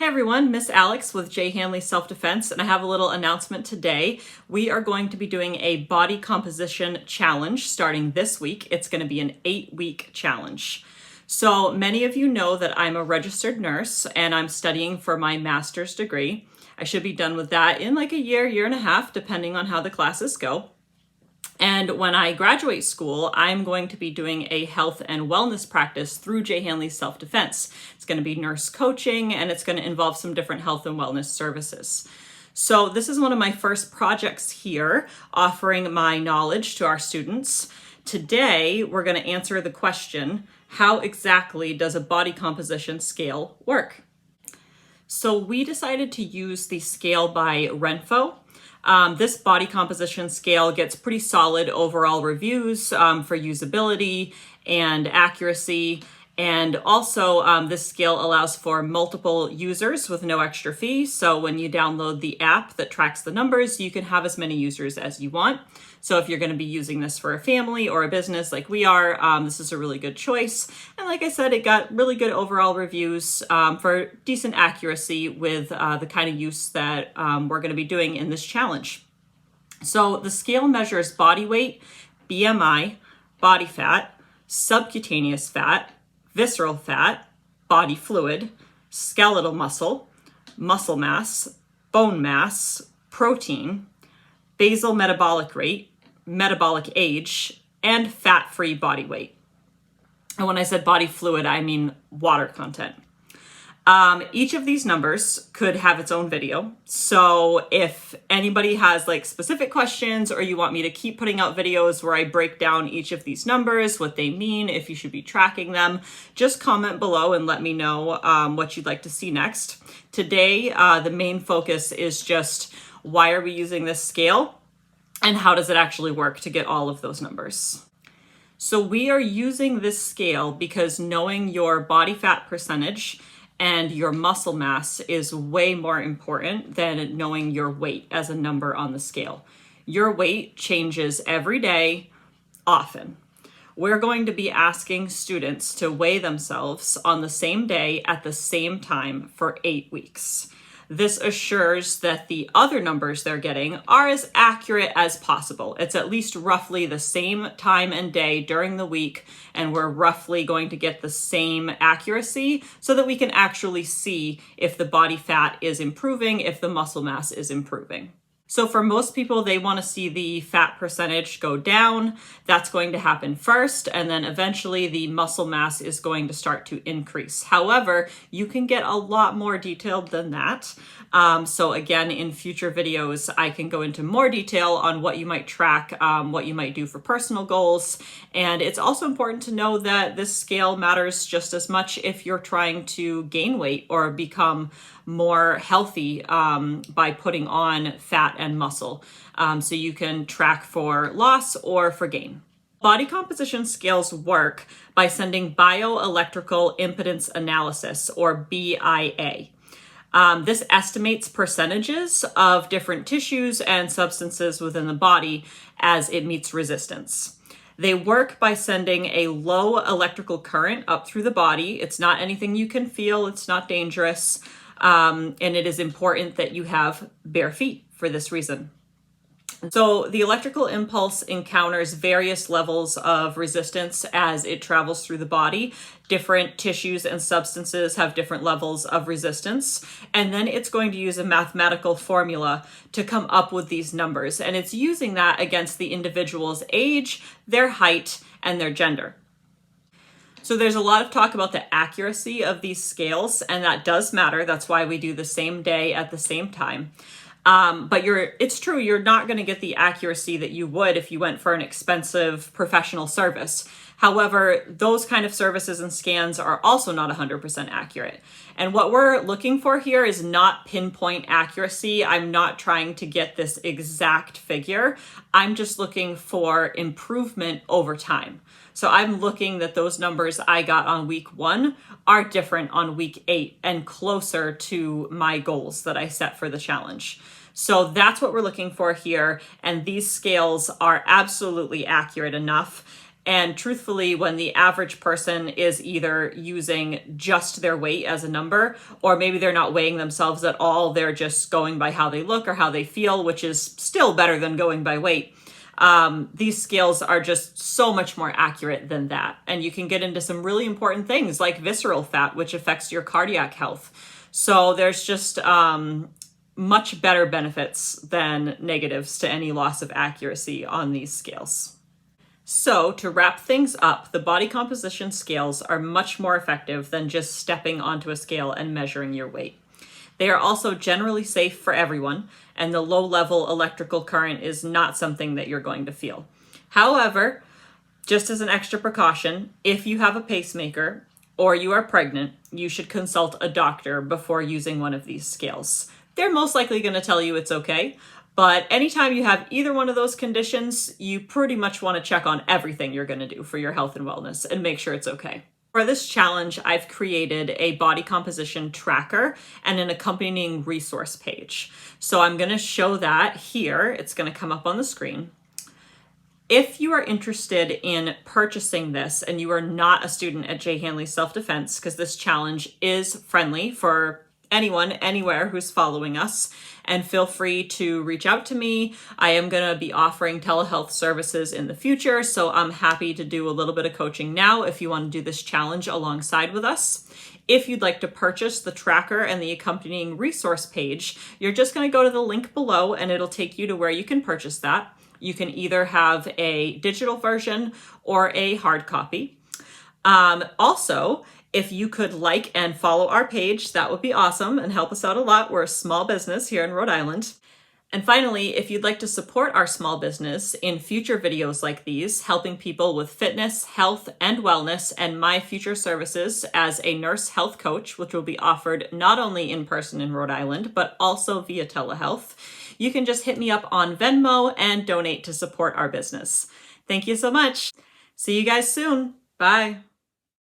Hey everyone, Miss Alex with J. Hanley Self-Defense, and I have a little announcement today. We are going to be doing a body composition challenge starting this week. It's going to be an 8-week challenge. So many of you know that I'm a registered nurse and I'm studying for my master's degree. I should be done with that in like a year and a half, depending on how the classes go. And when I graduate school, I'm going to be doing a health and wellness practice through J. Hanley Self-Defense. It's going to be nurse coaching, and it's going to involve some different health and wellness services. So this is one of my first projects here, offering my knowledge to our students. Today, we're going to answer the question, how exactly does a body composition scale work? So we decided to use the scale by Renpho. This body composition scale gets pretty solid overall reviews for usability and accuracy. And also this scale allows for multiple users with no extra fee. So when you download the app that tracks the numbers, you can have as many users as you want. So if you're going to be using this for a family or a business like we are, this is a really good choice. And like I said, it got really good overall reviews for decent accuracy with the kind of use that we're going to be doing in this challenge. So the scale measures body weight, BMI, body fat, subcutaneous fat, visceral fat, body fluid, skeletal muscle, muscle mass, bone mass, protein, basal metabolic rate, metabolic age, and fat-free body weight. And when I said body fluid, I mean water content. Each of these numbers could have its own video. So if anybody has like specific questions, or you want me to keep putting out videos where I break down each of these numbers, what they mean, if you should be tracking them, just comment below and let me know what you'd like to see next. Today, the main focus is just why are we using this scale and how does it actually work to get all of those numbers. So we are using this scale because knowing your body fat percentage and your muscle mass is way more important than knowing your weight as a number on the scale. Your weight changes every day, often. We're going to be asking students to weigh themselves on the same day at the same time for 8 weeks. This assures that the other numbers they're getting are as accurate as possible. It's at least roughly the same time and day during the week, and we're roughly going to get the same accuracy so that we can actually see if the body fat is improving, if the muscle mass is improving. So for most people, they want to see the fat percentage go down. That's going to happen first, and then eventually the muscle mass is going to start to increase. However, you can get a lot more detailed than that. So again, in future videos, I can go into more detail on what you might track, what you might do for personal goals. And it's also important to know that this scale matters just as much if you're trying to gain weight or become more healthy by putting on fat and muscle. So you can track for loss or for gain. Body composition scales work by sending bioelectrical impedance analysis, or BIA. This estimates percentages of different tissues and substances within the body as it meets resistance. They work by sending a low electrical current up through the body. It's not anything you can feel. It's not dangerous. And it is important that you have bare feet for this reason. So the electrical impulse encounters various levels of resistance as it travels through the body. Different tissues and substances have different levels of resistance. And then it's going to use a mathematical formula to come up with these numbers. And it's using that against the individual's age, their height, and their gender. So there's a lot of talk about the accuracy of these scales, and that does matter. That's why we do the same day at the same time. But it's true, you're not going to get the accuracy that you would if you went for an expensive professional service. However, those kind of services and scans are also not 100% accurate. And what we're looking for here is not pinpoint accuracy. I'm not trying to get this exact figure. I'm just looking for improvement over time. So I'm looking that those numbers I got on week 1 are different on week 8 and closer to my goals that I set for the challenge. So that's what we're looking for here. And these scales are absolutely accurate enough. And truthfully, when the average person is either using just their weight as a number, or maybe they're not weighing themselves at all, they're just going by how they look or how they feel, which is still better than going by weight. These scales are just so much more accurate than that. And you can get into some really important things like visceral fat, which affects your cardiac health. So there's just much better benefits than negatives to any loss of accuracy on these scales. So, to wrap things up, the body composition scales are much more effective than just stepping onto a scale and measuring your weight. They are also generally safe for everyone, and the low-level electrical current is not something that you're going to feel. However, just as an extra precaution, if you have a pacemaker or you are pregnant, you should consult a doctor before using one of these scales. They're most likely going to tell you it's okay. But anytime you have either one of those conditions, you pretty much want to check on everything you're going to do for your health and wellness and make sure it's okay. For this challenge, I've created a body composition tracker and an accompanying resource page. So I'm going to show that here. It's going to come up on the screen. If you are interested in purchasing this and you are not a student at J. Hanley Self-Defense, because this challenge is friendly for anyone, anywhere who's following us, and feel free to reach out to me. I am going to be offering telehealth services in the future, so I'm happy to do a little bit of coaching now if you want to do this challenge alongside with us. If you'd like to purchase the tracker and the accompanying resource page, you're just going to go to the link below and it'll take you to where you can purchase that. You can either have a digital version or a hard copy. Also, if you could like and follow our page, that would be awesome and help us out a lot. We're a small business here in Rhode Island. And finally, if you'd like to support our small business in future videos like these, helping people with fitness, health, and wellness, and my future services as a nurse health coach, which will be offered not only in person in Rhode Island, but also via telehealth, you can just hit me up on Venmo and donate to support our business. Thank you so much. See you guys soon. Bye.